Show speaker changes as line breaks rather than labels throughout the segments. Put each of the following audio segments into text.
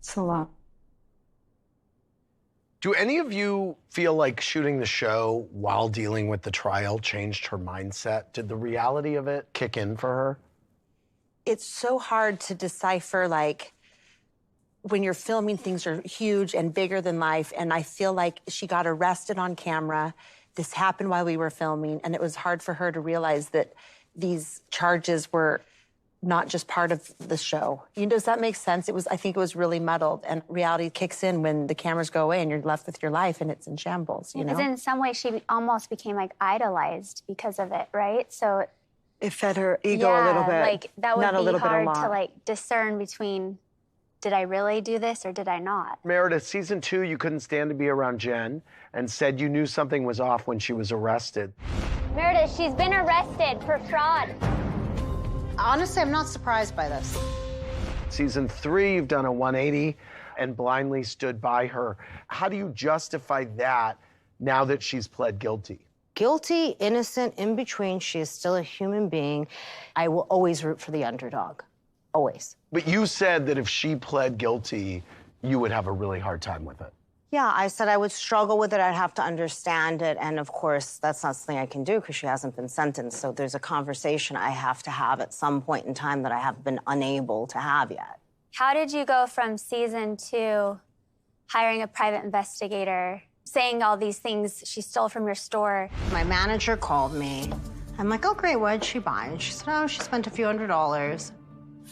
It's a lot.
Do any of you feel like shooting the show while dealing with the trial changed her mindset? Did the reality of it kick in for her?
It's so hard to decipher, like, when you're filming, things are huge and bigger than life, and I feel like she got arrested on camera. This happened while we were filming, and it was hard for her to realize that these charges were not just part of the show. Does that make sense? I think it was really muddled, and reality kicks in when the cameras go away and you're left with your life and it's in shambles, you know?
Because in some way she almost became like idolized because of it, right? So
it fed her ego a little bit.
Like that would
not a
be
little
hard
bit, a lot.
to like discern between, did I really do this or did I not?
Meredith, season 2, you couldn't stand to be around Jen and said you knew something was off when she was arrested.
Meredith, she's been arrested for fraud.
Honestly, I'm not surprised by this.
Season 3, you've done a 180 and blindly stood by her. How do you justify that now that she's pled guilty?
Guilty, innocent, in between, she is still a human being. I will always root for the underdog, always.
But you said that if she pled guilty, you would have a really hard time with it.
Yeah, I said I would struggle with it. I'd have to understand it. And of course, that's not something I can do because she hasn't been sentenced. So there's a conversation I have to have at some point in time that I have been unable to have yet.
How did you go from season 2, hiring a private investigator, saying all these things she stole from your store?
My manager called me. I'm like, oh, great, what did she buy? And she said, oh, she spent a few $100s.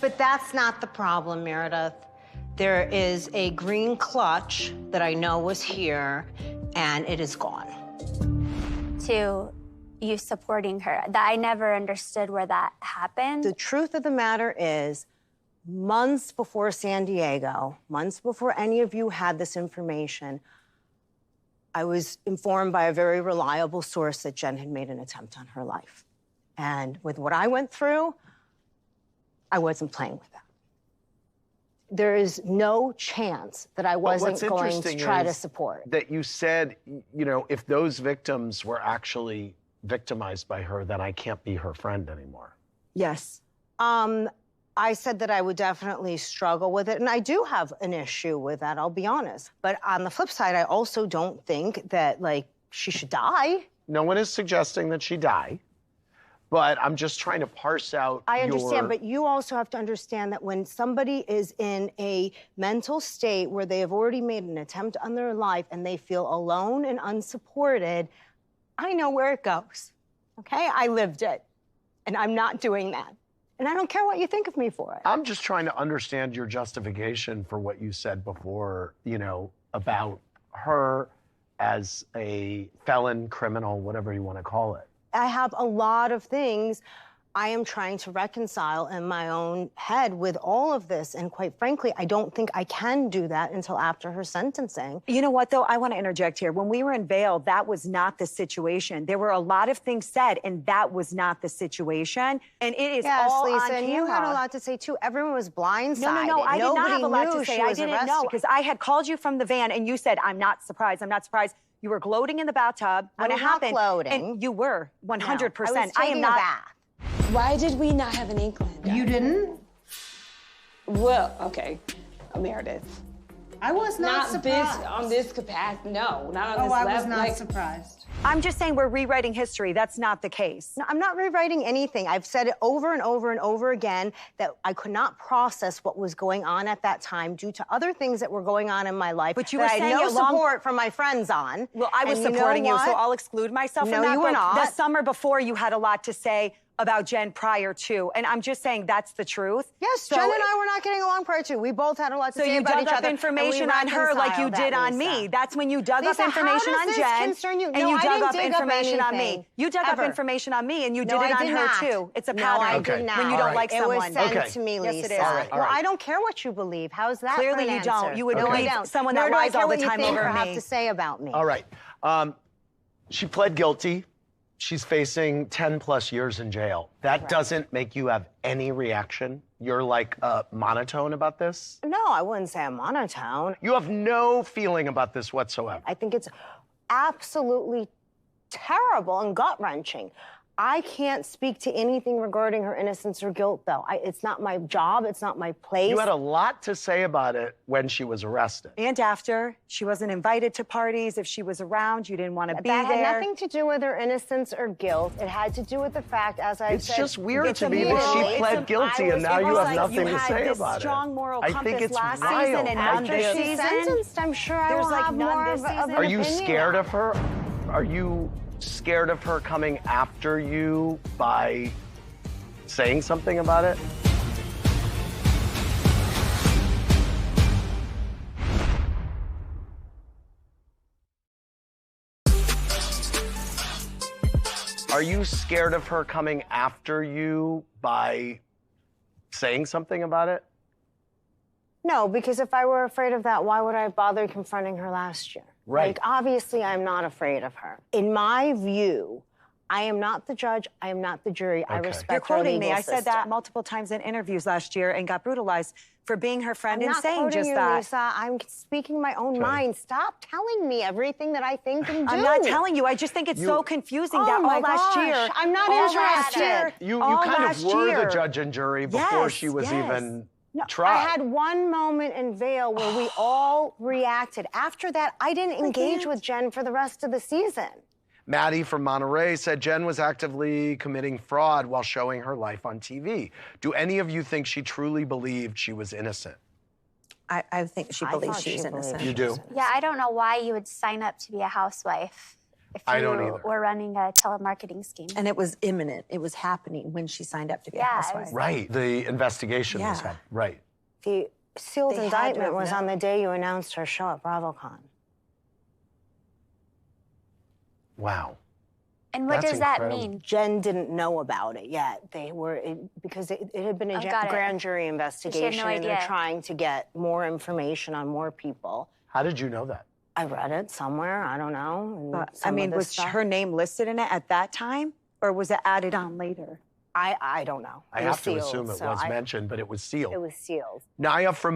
But that's not the problem, Meredith. There is a green clutch that I know was here, and it is gone.
To you supporting her. That I never understood where that happened.
The truth of the matter is, months before San Diego, months before any of you had this information, I was informed by a very reliable source that Jen had made an attempt on her life. And with what I went through, I wasn't playing with that. There is no chance that I wasn't going to try to support.
That you said, you know, if those victims were actually victimized by her, then I can't be her friend anymore.
Yes.
I said that I would definitely struggle with it, and I do have an issue with that, I'll be honest. But on the flip side, I also don't think that, like, she should die.
No one is suggesting that she die, but I'm just trying to parse out
I understand, but you also have to understand that when somebody is in a mental state where they have already made an attempt on their life and they feel alone and unsupported, I know where it goes, okay? I lived it, and I'm not doing that. And I don't care what you think of me for it.
I'm just trying to understand your justification for what you said before, you know, about her as a felon, criminal, whatever you want to call it.
I have a lot of things I am trying to reconcile in my own head with all of this. And quite frankly, I don't think I can do that until after her sentencing.
You know what, though? I want to interject here. When we were in bail, that was not the situation. There were a lot of things said, and that was not the situation. And it is all
Lisa,
on
and
camera.
you had a lot to say, too. Everyone was blindsided.
No, I did not have a lot to say. I
Nobody
didn't know, because I had called you from the van, and you said, I'm not surprised, I'm not surprised. You were gloating in the bathtub when it happened.
Gloating.
And you were, 100%.
No, I was
I am
taking
not.
a bath.
Why did we not have an inkling?
You didn't?
Well, okay, Meredith.
I was not surprised.
On this capacity, no, not on this
Oh, I
level.
was not surprised.
I'm just saying we're rewriting history. That's not the case.
No, I'm not rewriting anything. I've said it over and over and over again that I could not process what was going on at that time due to other things that were going on in my life.
But you
that
were
I
saying
had no
it long-
support from my friends on.
Well, I was
And you know
supporting you, so
what?
I'll exclude myself
No,
from that.
you were
but
not.
The summer before, you had a lot to say about Jen prior to, and I'm just saying that's the truth.
Yes,
So
Jen and I were not getting along prior to. We both had a lot to
So
say
you
about
dug
each
up
other.
information on her like you did on me. That's when you dug up information on Jen. And you dug up information on me. You dug up information on me, and you did it on her too. It's a pattern.
No, I did not.
When you don't like someone.
It was sent to me, Lisa.
Yes, it is.
All right.
Well, I don't care what you believe. How's that?
Clearly
for an
you don't.
answer?
You would
No, I
believe
don't.
someone that
Nor do I
lies
care
all the
what you
time
think
over
or have
me.
to say about me.
All right. She pled guilty. She's facing 10+ years in jail. That doesn't make you have any reaction? You're like monotone about this?
No, I wouldn't say I'm monotone.
You have no feeling about this whatsoever?
I think it's absolutely terrible and gut-wrenching. I can't speak to anything regarding her innocence or guilt, though. It's not my job. It's not my place.
You had a lot to say about it when she was arrested.
And after. She wasn't invited to parties. If she was around, you didn't want to be there.
That had nothing to do with her innocence or guilt. It had to do with the fact, as I said...
It's just weird to me that she pled guilty and now you have nothing to say about it.
Strong moral compass
I think it's
last
wild.
season and none
After
this
she's
season.
sentenced, I'm sure I will have more of an
Are you
opinion
scared
on
of her? Are you scared of her coming after you by saying something about it? Are you scared of her coming after you by saying something about it?
No, because if I were afraid of that, why would I have bothered confronting her last year?
Right.
Like, obviously, I'm not afraid of her. In my view, I am not the judge. I am not the jury. I respect
You're quoting
her legal
me. I said that
system.
multiple times in interviews last year and got brutalized for being her friend and saying
I'm not
just
quoting you,
that.
Lisa. I'm speaking my own mind. Stop telling me everything that I think and do.
I'm not telling you. I just think it's so confusing that all last year.
I'm not interested.
You kind of were the judge and jury before she was even tried.
I had one moment in Vail where we all reacted. After that, I didn't engage with Jen for the rest of the season.
Maddie from Monterey said Jen was actively committing fraud while showing her life on TV. Do any of you think she truly believed she was innocent?
I think she believes she's innocent.
You do?
Yeah, I don't know why you would sign up to be a housewife if you were running a telemarketing scheme.
And it was imminent. It was happening when she signed up to be a housewife.
Right. The investigation was happening. Right.
The sealed indictment was on the day you announced her show at BravoCon.
Wow.
And what does that mean?
Jen didn't know about it yet. They were, because it had been a grand jury investigation, and they're trying to get more information on more people.
How did you know that?
I read it somewhere. I don't know.
But, I mean, was her name listed in it at that time, or was it added on later?
I don't know.
I have to assume it was mentioned, but it was sealed.
It was sealed.
Naya from